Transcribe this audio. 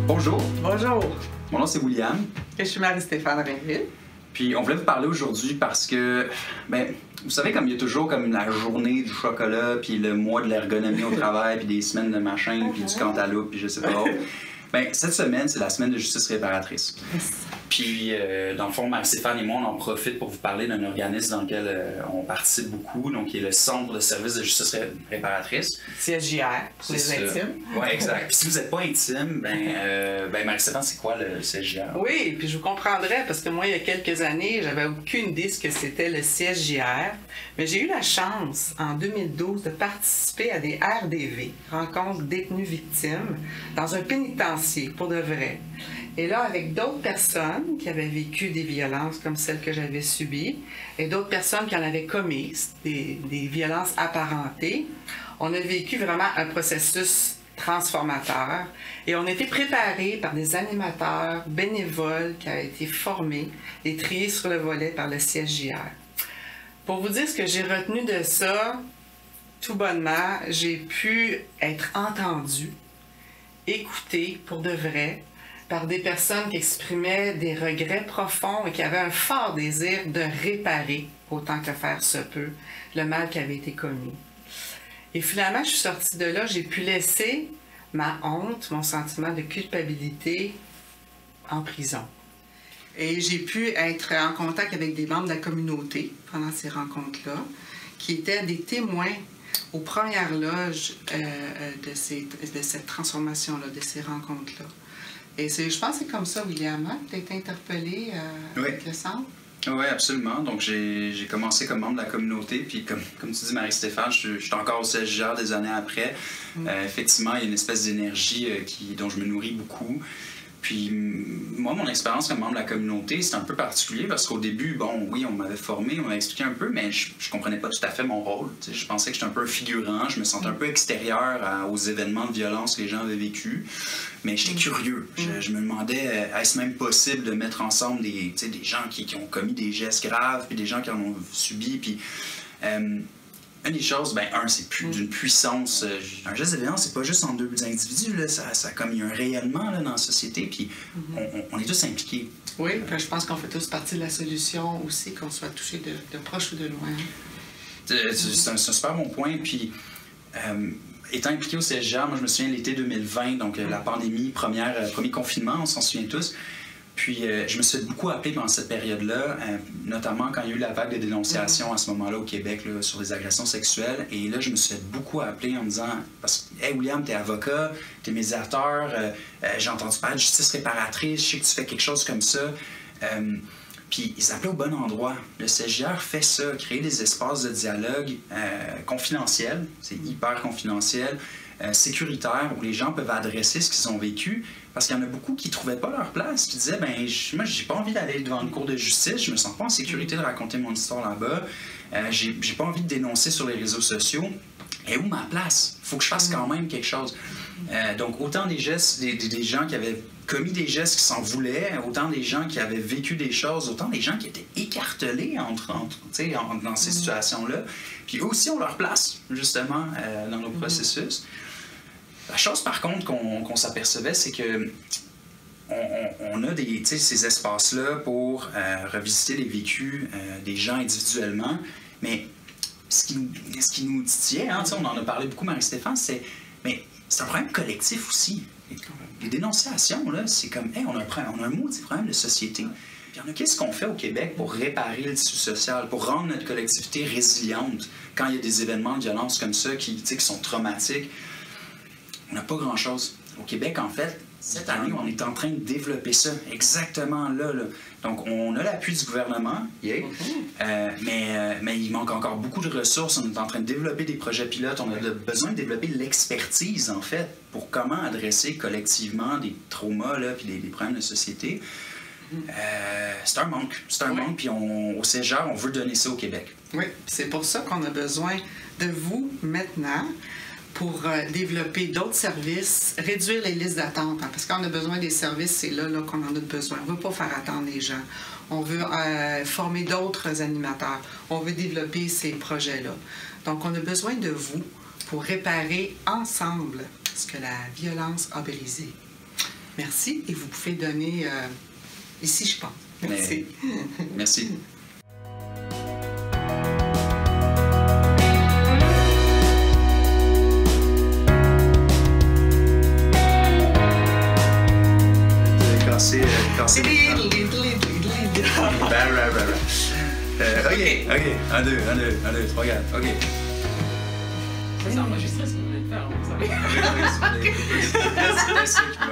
Bonjour, Bonjour, mon nom c'est William. je suis Marie-Stéphane Rainville. Puis on voulait vous parler aujourd'hui parce que, vous savez, comme il y a toujours comme la journée du chocolat, puis le mois de l'ergonomie au travail, puis des semaines de machin, puis du cantaloupe, puis je sais pas. Cette semaine, c'est la semaine de justice réparatrice. Puis, dans le fond, Marie-Stéphane et moi, on en profite pour vous parler d'un organisme dans lequel on participe beaucoup, donc qui est le Centre de services de justice réparatrice. CSJR, pour les intimes. Oui, exact. Puis si vous n'êtes pas intime, Marie-Stéphane, c'est quoi le CSJR? Oui, puis je vous comprendrais, parce que moi, il y a quelques années, j'avais aucune idée ce que c'était le CSJR, mais j'ai eu la chance, en 2012, de participer à des RDV, rencontres détenus victimes, dans un pénitencier, pour de vrai. Et là, avec d'autres personnes qui avaient vécu des violences comme celles que j'avais subies, et d'autres personnes qui en avaient commises, des violences apparentées, on a vécu vraiment un processus transformateur. Et on a été préparés par des animateurs bénévoles qui avaient été formés et triés sur le volet par le CSJR. Pour vous dire ce que j'ai retenu de ça, tout bonnement, j'ai pu être entendue, écoutée pour de vrai, par des personnes qui exprimaient des regrets profonds et qui avaient un fort désir de réparer, autant que faire se peut, le mal qui avait été commis. Et finalement, je suis sortie de là, j'ai pu laisser ma honte, mon sentiment de culpabilité en prison. Et j'ai pu être en contact avec des membres de la communauté pendant ces rencontres-là, qui étaient des témoins aux premières loges de cette transformation-là, de ces rencontres-là. Et je pense que c'est comme ça, William, hein, tu as été interpellé avec le centre? Oui, absolument. Donc, j'ai commencé comme membre de la communauté, puis comme tu dis, Marie-Stéphane, je suis encore au CSJR des années après. Effectivement, il y a une espèce d'énergie dont je me nourris beaucoup. Puis, moi, mon expérience comme membre de la communauté, c'est un peu particulier parce qu'au début, oui, on m'avait formé, on m'avait expliqué un peu, mais je comprenais pas tout à fait mon rôle. Tu sais, je pensais que j'étais un peu un figurant, je me sentais un peu extérieur aux événements de violence que les gens avaient vécus. Mais j'étais curieux. Je me demandais, est-ce même possible de mettre ensemble des gens qui ont commis des gestes graves, puis des gens qui en ont subi, puis... une des choses, c'est plus d'une puissance. Un geste de violence, c'est pas juste entre deux individus, là, ça comme il y a un rayonnement là, dans la société, puis on est tous impliqués. Oui, je pense qu'on fait tous partie de la solution aussi, qu'on soit touché de proche ou de loin. C'est un super bon point, puis étant impliqué au CSJR, moi je me souviens de l'été 2020, donc la pandémie, premier confinement, on s'en souvient tous. Puis, je me suis beaucoup appelé pendant cette période-là, notamment quand il y a eu la vague de dénonciations à ce moment-là au Québec là, sur les agressions sexuelles. Et là, je me suis beaucoup appelé en me disant, parce que, hey William, t'es avocat, t'es médiateur, j'ai entendu parler de justice réparatrice, je sais que tu fais quelque chose comme ça. Puis, ils s'appelaient au bon endroit. Le CSJR fait ça, créer des espaces de dialogue confidentiels, c'est hyper confidentiel, sécuritaire, où les gens peuvent adresser ce qu'ils ont vécu. Parce qu'il y en a beaucoup qui ne trouvaient pas leur place, qui disaient moi, j'ai pas envie d'aller devant une cour de justice, je me sens pas en sécurité de raconter mon histoire là-bas, j'ai pas envie de dénoncer sur les réseaux sociaux. Et où ma place? Il faut que je fasse quand même quelque chose. Donc, autant des gestes, des gens qui avaient commis des gestes qui s'en voulaient, autant des gens qui avaient vécu des choses, autant des gens qui étaient écartelés dans ces situations-là. Puis eux aussi ont leur place, justement, dans nos processus. La chose, par contre, qu'on s'apercevait, c'est que on a ces espaces-là pour revisiter les vécus des gens individuellement, mais ce qui nous titillait, on en a parlé beaucoup, Marie-Stéphane, c'est un problème collectif aussi. Les dénonciations, là, c'est comme, on a un maudit problème de société. Puis qu'est-ce qu'on fait au Québec pour réparer le tissu social, pour rendre notre collectivité résiliente quand il y a des événements de violence comme ça qui sont traumatiques? On n'a pas grand-chose. Au Québec, en fait, cette année, on est en train de développer ça exactement là. Donc, on a l'appui du gouvernement, mais il manque encore beaucoup de ressources. On est en train de développer des projets pilotes. On a besoin de développer l'expertise, en fait, pour comment adresser collectivement des traumas puis des problèmes de société. C'est un manque. Puis au CSJR, on veut donner ça au Québec. Oui, c'est pour ça qu'on a besoin de vous maintenant, pour développer d'autres services, réduire les listes d'attente. Parce qu'on a besoin des services, c'est là qu'on en a besoin. On ne veut pas faire attendre les gens. On veut former d'autres animateurs. On veut développer ces projets-là. Donc, on a besoin de vous pour réparer ensemble ce que la violence a brisé. Merci. Et vous pouvez donner ici, je pense. Merci. Merci. Casser. OK. 1, 2, 3, 4. OK. C'est enregistré ce que vous venez de faire, vous savez. C'est ça qui va.